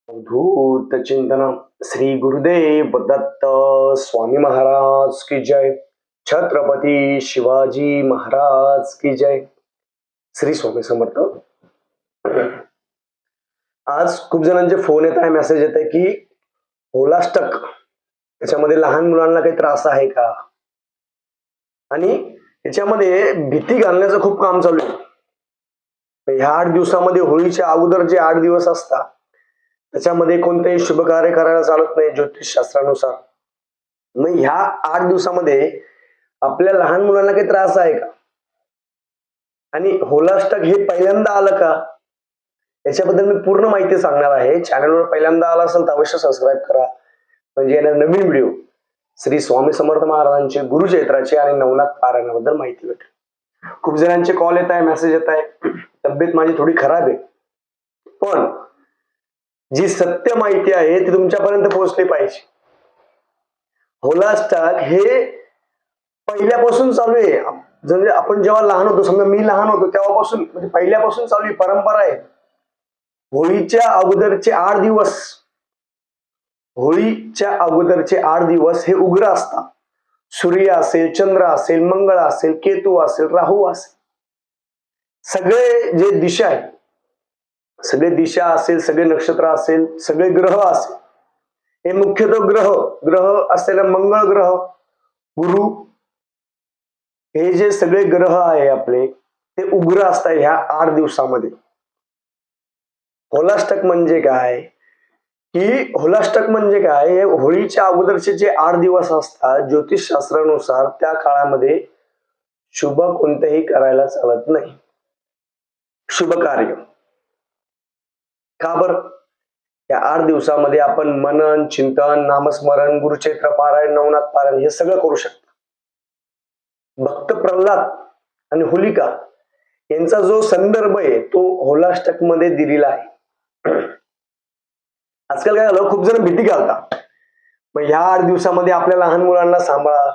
अवधूत चिंतन श्री गुरुदेव दत्त स्वामी महाराज की जय. छत्रपती शिवाजी महाराज की जय. श्री स्वामी समर्थ. आज खूप जणांचे फोन येत आहे, मेसेज येत आहे की होलास्टक त्याच्यामध्ये लहान मुलांना काही त्रास आहे का, आणि याच्यामध्ये भीती घालण्याचं खूप काम चालू आहे. ह्या 8 दिवसामध्ये होळीच्या अगोदर जे 8 दिवस असतात त्याच्यामध्ये कोणतेही शुभ कार्य करायला चालत नाही ज्योतिष शास्त्रानुसार. मग ह्या 8 दिवसामध्ये आपल्या लहान मुलांना काही त्रास आहे का, आणि होलास्टक हे पहिल्यांदा आलं का, याच्याबद्दल मी पूर्ण माहिती सांगणार आहे. चॅनलवर पहिल्यांदा आला असेल तर अवश्य सबस्क्राईब करा, म्हणजे येणार नवीन व्हिडिओ श्री स्वामी समर्थ महाराजांचे गुरुचैत्राचे आणि नवनाथ पारायणाबद्दल माहिती भेटेल. खूप जणांचे कॉल येत आहे, मेसेज येत आहे. तब्येत माझी थोडी खराब आहे, पण जी सत्य माहिती आहे ती तुमच्यापर्यंत पोहोचली पाहिजे. होलास्टक हे पहिल्यापासून चालू आहे. म्हणजे आपण जेव्हा लहान होतो, समजा मी लहान होतो तेव्हापासून, म्हणजे पहिल्यापासून चालू आहे, परंपरा आहे. होळीच्या अगोदरचे 8 दिवस, होळीच्या अगोदरचे 8 दिवस हे उग्र असतात. सूर्य असेल, चंद्र असेल, मंगळ असेल, केतू असेल, राहू असेल, सगळे जे दिशा आहे, सगळे दिशा असेल, सगळे नक्षत्र असेल, सगळे ग्रह असेल, हे मुख्यतः ग्रह असलेला मंगळ ग्रह, गुरु, हे जे सगळे ग्रह आहे आपले ते उग्र असतात ह्या 8 दिवसामध्ये. होलास्टक म्हणजे काय, की होलास्टक म्हणजे काय, हे होळीच्या अगोदरचे जे 8 दिवस असतात ज्योतिष शास्त्रानुसार त्या काळामध्ये शुभ कोणतेही करायला चालत नाही, शुभ कार्य. का बरं? या 8 दिवसामध्ये आपण मनन, चिंतन, नामस्मरण, गुरुचैत्र पारायण, नवनाथ पारायण हे सगळं करू शकतो. भक्त प्रल्हाद आणि होलिका यांचा जो संदर्भ आहे तो होलास्टक मध्ये दिलेला आहे. आजकाल काय झालं, खूप जण भीती घालतात, मग ह्या 8 दिवसामध्ये आपल्या लहान मुलांना सांभाळा.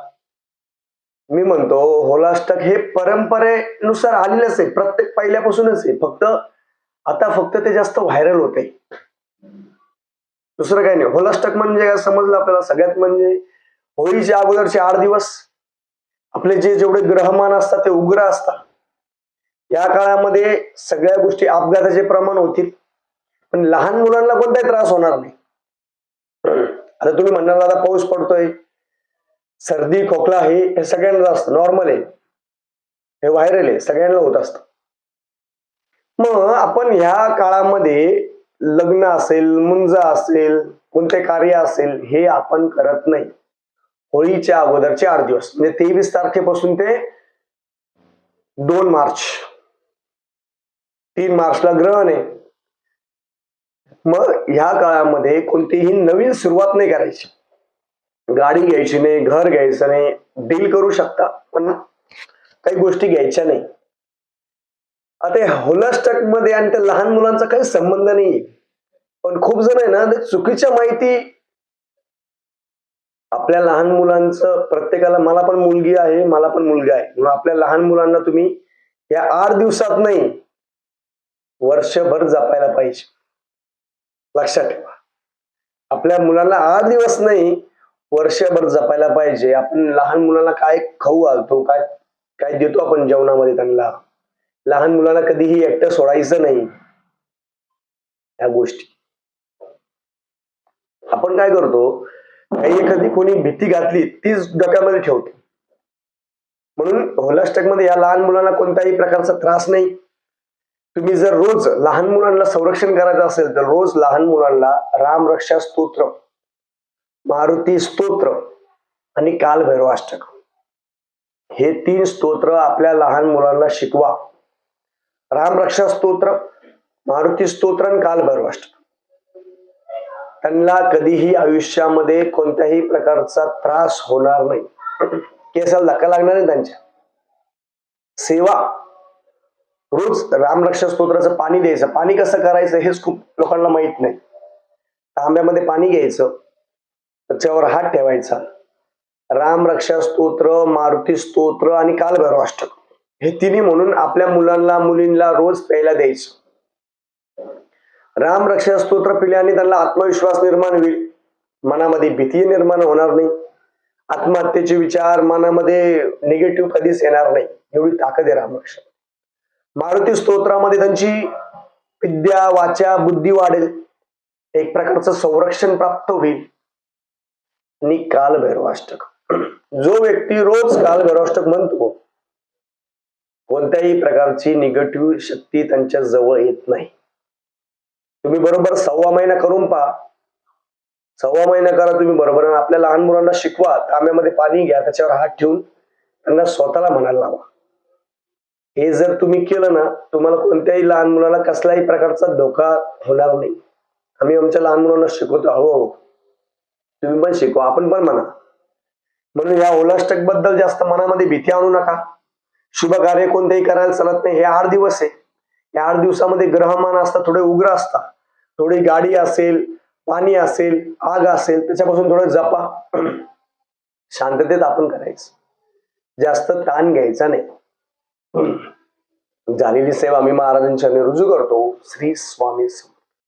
मी म्हणतो होलास्टक हे परंपरेनुसार आलेलंच आहे, प्रत्येक पहिल्यापासूनच आहे, फक्त ते जास्त व्हायरल होते, दुसरं काही नाही. होलास्टक म्हणजे काय समजलं आपल्याला. सगळ्यात म्हणजे होळीच्या अगोदरचे 8 दिवस आपले जेवढे ग्रहमान असतात ते उग्र असतात. या काळामध्ये सगळ्या गोष्टी, अपघाताचे प्रमाण होतील, पण लहान मुलांना कोणताही त्रास होणार नाही. आता तुम्ही म्हणणार दादा पाऊस पडतोय, सर्दी खोकला हे सगळ्यांना असतं, नॉर्मल आहे, हे व्हायरल आहे, सगळ्यांना होत असतं. मग आपण ह्या काळामध्ये लग्न असेल, मुंज असेल, कोणते कार्य असेल हे आपण करत नाही. होळीच्या अगोदरचे 8 दिवस म्हणजे 23 तारखेपासून ते 2 मार्च, 3 मार्चला ग्रहण आहे. मग ह्या काळामध्ये कोणतीही नवीन सुरुवात नाही करायची, गाडी घ्यायची नाही, घर घ्यायचं नाही, डील करू शकता पण काही गोष्टी घ्यायच्या नाही. आता होलास्टक मध्ये आणि त्या लहान मुलांचा काही संबंध नाही, पण खूप जण आहे ना ते चुकीच्या माहिती आपल्या लहान मुलांचं, प्रत्येकाला, मला पण मुलगी आहे, मला पण मुलगा आहे, म्हणून आपल्या लहान मुलांना तुम्ही या 8 दिवसात नाही, वर्षभर जपायला पाहिजे. लक्षात ठेवा, आपल्या मुलांना 8 दिवस नाही, वर्षभर जपायला पाहिजे. आपण लहान मुलांना काय खाऊ घालतो, काय काय देतो आपण जेवणामध्ये त्यांना, लहान मुलांना कधीही एकटं सोडायचं नाही. या गोष्टी आपण काय करतो, काही एखादी कोणी भीती घातली तीच डोक्यामध्ये ठेवतो. म्हणून होलास्टक मध्ये या लहान मुलांना कोणत्याही प्रकारचा त्रास नाही. तुम्ही जर रोज लहान मुलांना संरक्षण करायचं असेल तर रोज लहान मुलांना राम रक्षा स्तोत्र, मारुती स्तोत्र आणि कालभैरवाष्टक हे 3 स्तोत्र आपल्या लहान मुलांना शिकवा. राम रक्षा स्तोत्र, मारुती स्तोत्र आणि कालभैरवाष्टक. त्यांना कधीही आयुष्यामध्ये कोणत्याही प्रकारचा त्रास होणार नाही, केसाला धक्का लागणार नाही त्यांच्या. सेवा, रोज रामरक्षा स्तोत्राचं पाणी द्यायचं. पाणी कसं करायचं हेच खूप लोकांना माहित नाही. तांब्यामध्ये पाणी घ्यायचं, त्याच्यावर हात ठेवायचा, राम रक्षा स्तोत्र, मारुती स्तोत्र आणि कालभैरवाष्टक हे तिन्ही म्हणून आपल्या मुलांना मुलींना रोज प्यायला द्यायचं. राम रक्षा स्तोत्र पिल्याने त्यांना आत्मविश्वास निर्माण होईल, मनामध्ये भीती निर्माण होणार नाही, आत्महत्येचे विचार मनामध्ये निगेटिव्ह कधीच येणार नाही, एवढी ताकद आहे रामरक्षा. मारुती स्तोत्रामध्ये त्यांची विद्या वाचा बुद्धी वाढेल, एक प्रकारचं संरक्षण प्राप्त होईल. आणि कालभैरवाष्टक, जो व्यक्ती रोज कालभैरवाष्टक म्हणतो कोणत्याही प्रकारची निगेटिव्ह शक्ती त्यांच्या जवळ येत नाही. तुम्ही बरोबर 1.25 महिना करून पहा, 1.25 महिना करा तुम्ही बरोबर. आणि आपल्या लहान मुलांना शिकवा, तांब्यामध्ये पाणी घ्या, त्याच्यावर हात ठेवून त्यांना स्वतःला म्हणायला लावा. हे जर तुम्ही केलं ना, तुम्हाला कोणत्याही लहान मुलाला कसल्याही प्रकारचा धोका होणार नाही. आम्ही आमच्या लहान मुलांना शिकवतो, हळूहळू तुम्ही पण शिकवा, आपण पण म्हणा. म्हणून या होलाष्टक बद्दल जास्त मनामध्ये भीती आणू नका. शुभ कार्य कोणतेही करायला चालत नाही. हे 8 दिवस आहे, या 8 दिवसामध्ये ग्रहमान असतात, थोडे उग्र असतात. थोडी गाडी असेल, पाणी असेल, आग असेल, त्याच्यापासून थोडं जपा. शांततेत आपण करायचं, जास्त ताण घ्यायचा नाही. झालेली सेवा मी महाराजांच्या रुजू करतो. श्री स्वामी